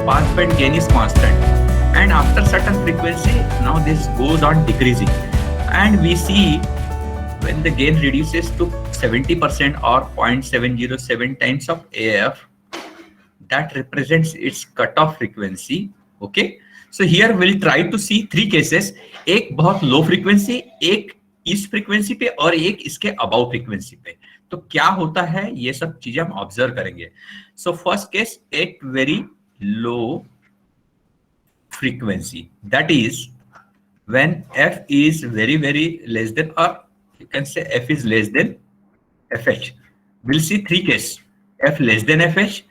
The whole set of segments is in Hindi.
pass band gain is constant, and after certain frequency, now this goes on decreasing, and we see when the gain reduces to 70% or 0.707 times of AF, that represents its cutoff frequency. Okay, so here we'll try to see three cases, एक बहुत लो फ्रीक्वेंसी, एक इस फ्रीक्वेंसी पे और एक इसके अबाउ फ्रीक्वेंसी पे। तो क्या होता है ये सब चीजें हम ऑब्जर्व करेंगे। सो फर्स्ट केस एक very low frequency, that is when f is very less than, or you can say f is less than fh. We'll see three cases: f less than fh,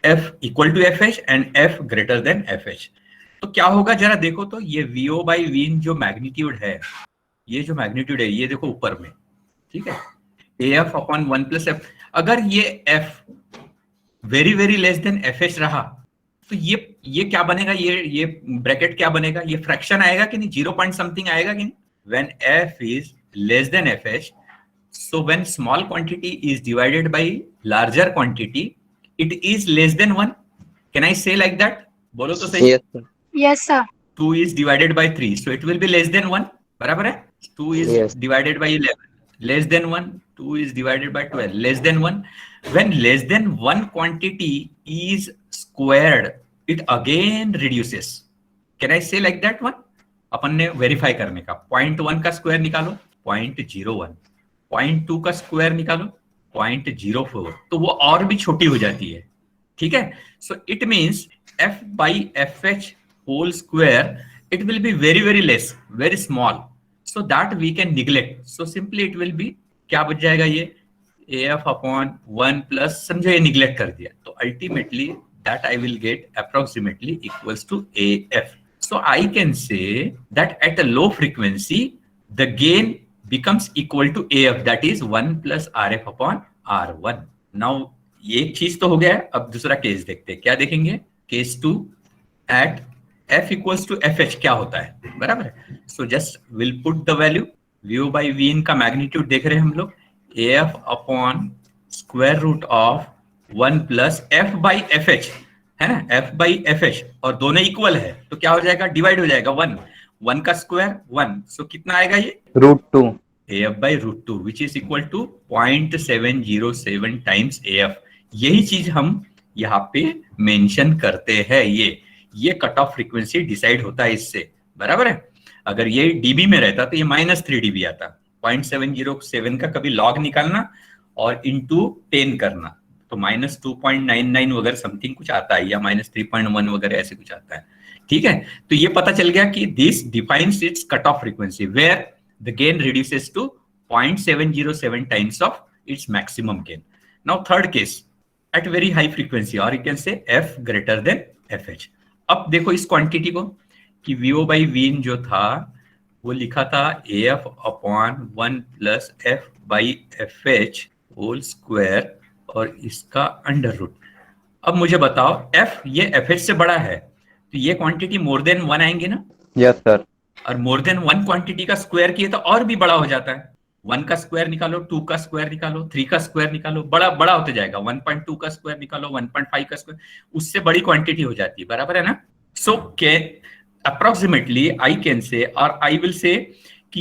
f equal to fh and f greater than fh. तो क्या होगा जरा देखो, तो ये vo by vin जो मैग्नीट्यूड है, ये जो मैग्नीट्यूड है ये देखो ऊपर में, ठीक है, af अपॉन 1 प्लस f। अगर ये f very less than fh रहा तो ये क्या बनेगा, ये ब्रैकेट क्या बनेगा, ये फ्रैक्शन आएगा कि नहीं, 0 पॉइंट समथिंग आएगा कि नहीं। When f is less than fh, so when small quantity is divided by larger quantity, it is less than 1. Can I say like that? बोलो तो सही। Yes, sir. Yes, sir. 2 is divided by 3, so it will be less than 1. बराबर है। 2 is Yes. divided by 11, less than 1. 2 is divided by 12, less than 1. When less than 1 quantity is squared, it again reduces. Can I say like that one? अपन ने वेरीफाई करने का 0.1 का स्क्वायर निकालो 0.01, 0.2 का स्क्वायर निकालो 0.04, तो वो और भी छोटी हो जाती है, ठीक है। So it means f by fh whole square, it will be very less, very small, so that we can neglect. So simply it will be क्या बच जाएगा, ये af upon 1 plus, समझो ये निग्लेक्ट कर दिया, तो ultimately that I will get approximately equals to AF. So I can say that at a low frequency, the gain becomes equal to AF, that is 1 plus RF upon R1. Now एक चीज तो हो गया है, अब दूसरा केस देखते हैं, क्या देखेंगे, case 2 at F equals to FH क्या होता है, बराबर है। So just we'll put the value, VO by Vin का मैग्नीट्यूड देख रहे हैं हम लोग, AF upon square root of 1 plus f by fh, है ना, f by fh, और दोनों इक्वल है तो क्या हो जाएगा, डिवाइड हो जाएगा 1 का स्क्वायर 1, सो कितना आएगा ये √2 af by √2 which is equal to 0.707 times af। यही चीज हम यहाँ पे मेंशन करते हैं, ये कट ऑफ फ्रीक्वेंसी डिसाइड होता है इससे, बराबर है। अगर ये dB में रहता तो ये -3 dB आता, 0.707 का कभी लॉग निकालना और इंटू 10 करना, तो -2.99 वगैरह समथिंग कुछ आता है, या -3.1 वगैरह ऐसे कुछ आता है, ठीक है। तो ये पता चल गया कि this defines its cut off frequency where the gain reduces to 0.707 times of its maximum gain. Now third case at very high frequency, और you can say f greater than fh। अब देखो इस क्वांटिटी को कि VO by Vin जो था वो लिखा था AF upon 1 plus f by fh whole square और इसका अंडर रूट। अब मुझे बताओ f ये fh से बड़ा है तो ये क्वांटिटी मोर देन 1 आएंगे ना। Yes sir. और मोर देन 1 क्वांटिटी का स्क्वायर किए तो और भी बड़ा हो जाता है, 1 का स्क्वायर निकालो, 2 का स्क्वायर निकालो, 3 का स्क्वायर निकालो, बड़ा होते जाएगा, 1.2 का स्क्वायर निकालो, 1.5 का स्क्वायर, उससे बड़ी क्वांटिटी हो जाती है, बराबर है ना। सो के अप्रोक्सीमेटली आई कैन से, और आई विल से कि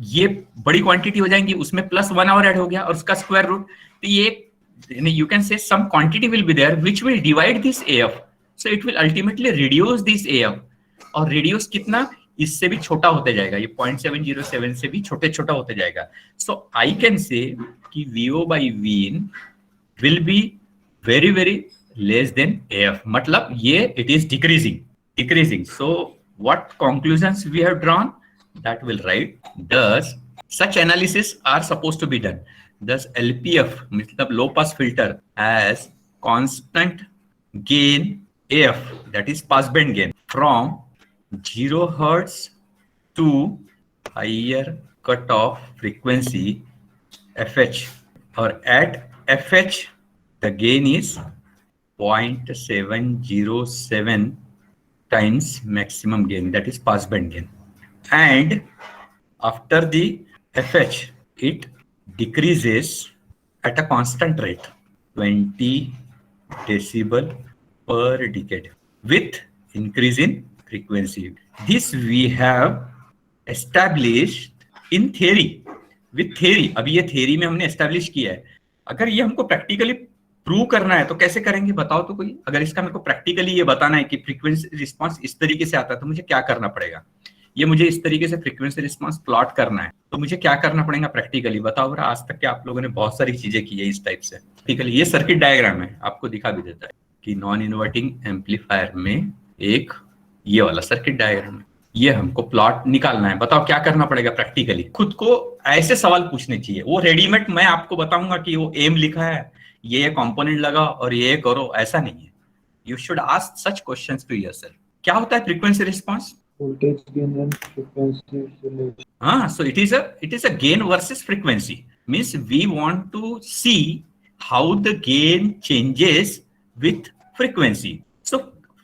ये बड़ी क्वांटिटी हो जाएंगी, उसमें +1 और ऐड हो गया और उसका स्क्वायर रूट, तो ये you can say some quantity will be there which will divide this AF, so it will ultimately reduce this AF, और reduce कितना, इससे भी छोटा होते जाएगा, ये 0.707 से भी छोटा होते जाएगा। So I can say कि VO by Vin will be very less than AF, मतलब ये it is decreasing. So what conclusions we have drawn, that will write, thus such analysis are supposed to be done. Thus LPF मतलब low pass filter has constant gain AF, that is pass band gain, from 0 Hertz to higher cutoff frequency FH, or at FH the gain is 0.707 times maximum gain, that is pass band gain, and after the FH it decreases at a constant rate 20 decibel per decade with increase in frequency. This we have established in theory. With theory, अभी ये theory में हमने establish किया है. अगर ये हमको practically प्रूव करना है तो कैसे करेंगे बताओ तो कोई. अगर इसका मेरे को प्रैक्टिकली ये बताना है कि फ्रीक्वेंसी रिस्पांस इस तरीके से आता है तो मुझे क्या करना पड़ेगा. ये मुझे इस तरीके से फ्रीक्वेंसी रिस्पांस प्लॉट करना है तो मुझे क्या करना पड़ेगा प्रैक्टिकली बताओ. आज तक के आप लोगों ने बहुत सारी चीजें की है इस टाइप से. प्रैक्टिकली ये सर्किट डायग्राम है, आपको दिखा भी देता है कि नॉन इन्वर्टिंग एम्पलीफायर में एक ये वाला सर्किट डायग्राम है. ये हमको प्लॉट निकालना है. बताओ क्या करना पड़ेगा प्रैक्टिकली. खुद को ऐसे सवाल पूछने चाहिए. वो रेडीमेड मैं आपको बताऊंगा कि वो एम लिखा है, ये कंपोनेंट लगा और ये करो, ऐसा नहीं है. You should ask such questions to yourself. क्या होता है frequency response? voltage gain and frequency relation. So it is a gain versus frequency. Means we want to see how the gain changes with frequency. So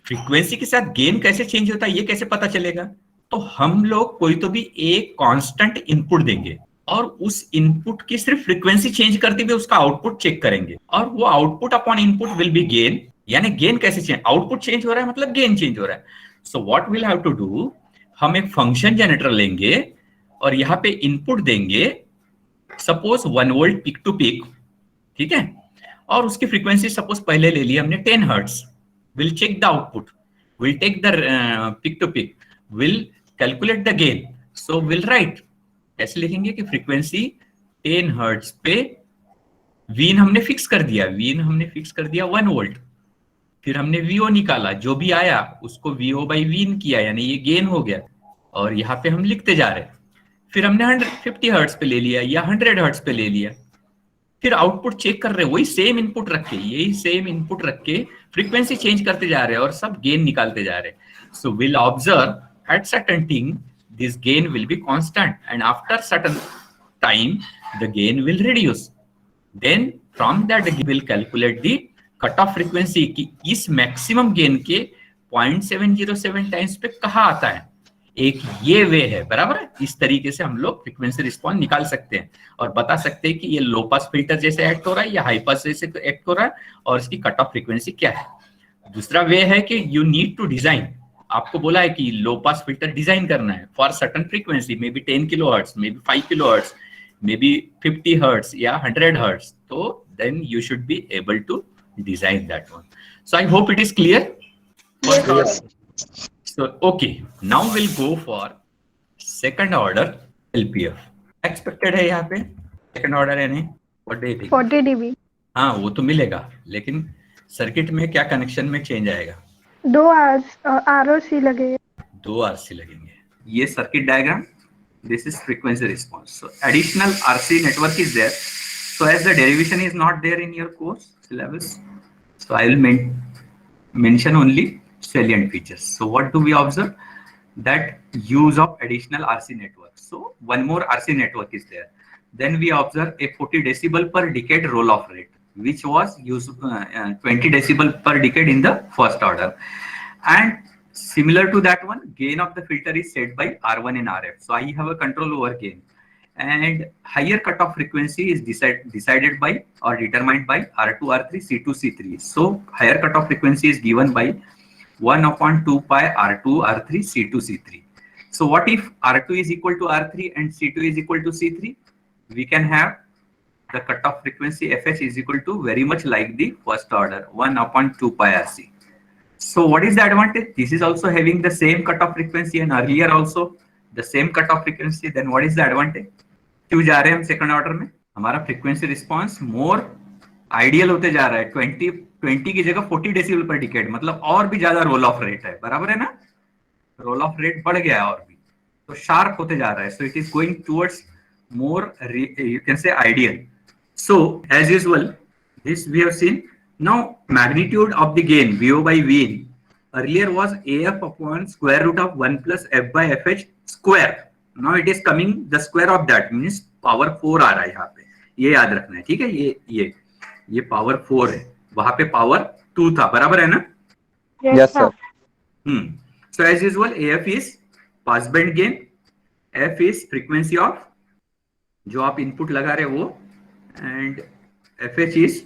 frequency के साथ gain कैसे change होता है ये कैसे पता चलेगा? तो हम लोग कोई तो भी एक कांस्टेंट इनपुट देंगे और उस इनपुट की सिर्फ फ्रीक्वेंसी चेंज करते हुए उसका आउटपुट चेक करेंगे और वो output upon input will be gain. यानी गेन कैसे चेंज, आउटपुट चेंज हो रहा है मतलब गेन चेंज हो रहा है. So what will have to do, हम एक फंक्शन जनरेटर लेंगे और यहाँ पे इनपुट देंगे suppose 1 volt peak to peak, ठीक है, और उसकी फ्रीक्वेंसी सपोज पहले ले ली हमने 10 hertz. Will check the output, will take the peak to peak, will calculate the gain. So will write, कैसे लिखेंगे कि फ्रीक्वेंसी 10 हर्ट्ज पे वीन हमने फिक्स कर दिया. वीन हमने फिक्स कर दिया 1 वोल्ट. फिर हमने वीओ निकाला, जो भी आया उसको वीओ बाई वीन किया, यानी ये गेन हो गया. और यहाँ पे हम लिखते जा रहे. फिर हमने 150 हर्ट्ज पे ले लिया या 100 हर्ट्ज पे ले लिया. फिर आउटपुट चेक कर रहे, वही सेम इनपुट रख के, यही सेम इनपुट रख के फ्रीक्वेंसी चेंज करते जा रहे हैं और सब गेन निकालते जा रहे. So will observe at certain thing this gain will be constant and after certain time the gain will reduce. Then from that we will calculate the cutoff frequency कि इस maximum gain के 0.707 times पे कहाँ आता है. एक ये वे है, बराबर है. इस तरीके से हम लोग फ्रीक्वेंसी रिस्पॉन्स निकाल सकते हैं और बता सकते हैं कि ये लो पास फिल्टर जैसे एक्ट हो रहा है या हाई पास जैसे एक्ट हो रहा है और इसकी कट ऑफ फ्रीक्वेंसी क्या है. दूसरा वे है कि यू नीड टू डिजाइन. आपको बोला है कि लो पास फिल्टर डिजाइन करना है for certain frequency, maybe 10 kilohertz, maybe 5 kilohertz, maybe 50 hertz या 100 हर्ट्ज. तो then you should be able to design that one. So I hope it is clear. So okay, now we'll go for second order LPF. Expected है यहाँ पे second order है नहीं? What do you think? 40 dB. हाँ वो तो मिलेगा, लेकिन सर्किट में क्या कनेक्शन में चेंज आएगा? 2 ROC लगे. 2 RC लगेंगे. ये circuit diagram, this is frequency response. So additional RC network is there. So as the derivation is not there in your course syllabus, so I will mention only salient features. So what do we observe? That use of additional RC network. So one more RC network is there. Then we observe a 40 decibel per decade roll-off rate, which was used 20 decibel per decade in the first order. And similar to that one, gain of the filter is set by R1 and RF. So I have a control over gain. And higher cutoff frequency is decided by or determined by R2, R3, C2, C3. So higher cutoff frequency is given by 1/2 pi R2, R3, C2, C3. So what if R2 is equal to R3 and C2 is equal to C3? We can have the cutoff frequency FH is equal to very much like the first order, 1/2 pi RC. So what is the advantage? This is also having the same cutoff frequency and earlier also the same cutoff frequency. Then what is the advantage? क्यों जा रहे हैं हम सेकंड ऑर्डर में? हमारा फ्रीक्वेंसी रिस्पांस मोर आइडियल होते जा रहा है. 20 की जगह 40 डेसिबल पर डिकेड, मतलब और भी ज्यादा रोल ऑफ रेट है, बराबर है ना. रोल ऑफ रेट बढ़ गया है और भी, तो शार्प होते जा रहा है. So it is going towards more, you can say ideal. So as usual this we have seen. Now magnitude of the gain VO by VN earlier was AF upon square root of 1 plus F by FH square. Now it is coming the square of that, means power 4 आ रहा है यहाँ पे. ये याद रखना है, ठीक है. ये पावर 4 है, वहां पे पावर 2 था, बराबर है ना. Yes sir. So as usual AF is pass band gain, F is frequency of जो आप इनपुट लगा रहे वो, and FH is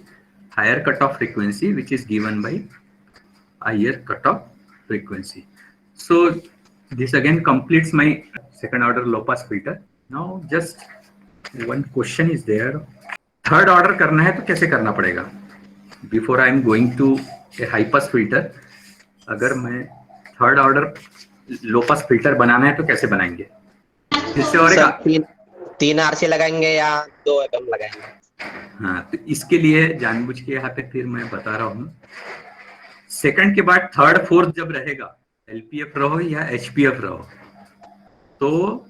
higher cutoff frequency which is given by higher cutoff frequency. So this again completes my second order low pass filter. Now just one question is there. Third order करना है तो कैसे करना पड़ेगा? Before I am going to a high pass filter, अगर मैं third order low pass filter बनाना है तो कैसे बनाएंगे? इससे और तीन आरसी लगाएंगे या 2 FM लगाएंगे? हाँ, तो इसके लिए जानबूझ के यहाँ पे फिर मैं बता रहा हूँ, सेकंड के बाद थर्ड फोर्थ जब रहेगा, एलपीएफ रहो या एचपीएफ रहो, तो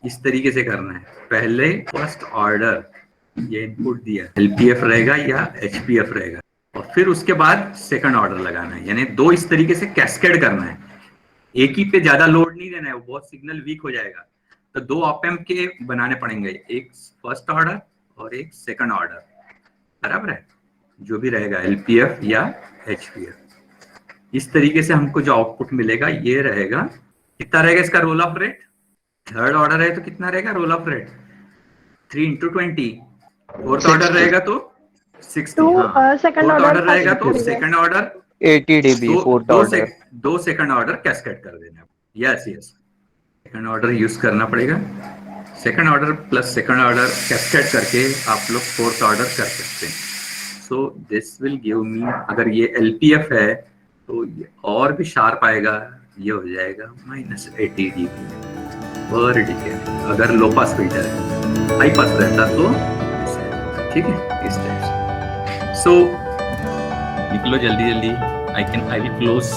इस तरीके से करना है। पहले फर्स्ट ऑर्डर ये इनपुट दिया, एलपीएफ रहेगा या एचपीएफ रहेगा, और फिर उसके बाद सेकंड ऑर्डर लगाना है, यानी 2 इस तरीके से कैस्केड करना है। एक ही पे ज्यादा लोड नहीं देना है, वो बहुत सिग्नल वीक हो जाएगा। तो 2 ऑप एम्प के बनाने पड़ेंगे, एक फर्स्ट ऑर्डर और एक सेकंड ऑर्डर, बराबर है, जो भी रहेगा एलपीएफ या एचपीएफ। इस तरीके से हमको जो आउटपुट मिलेगा ये रहेगा। कितना रहेगा इसका roll off rate? Third order है तो कितना रहेगा roll off rate? 3 × 20। Fourth order रहेगा तो 60। हाँ, सेकंड फोर्थ ऑर्डर ऑर्डर रहेगा तो second order 80 dB fourth order. 2 second order cascade कर देना। Yes yes, second order use करना पड़ेगा। Second order plus second order cascade करके आप लोग फोर्थ ऑर्डर कर सकते हैं। So this will give me, अगर ये एलपीएफ है तो ये और भी शार्प आएगा, ये हो जाएगा -80 dB पर डिकेड। अगर लो पास फिल्टर है, हाई पास रहता तो ठीक है, इस टाइप से। सो निकलो जल्दी जल्दी, आई विल क्लोज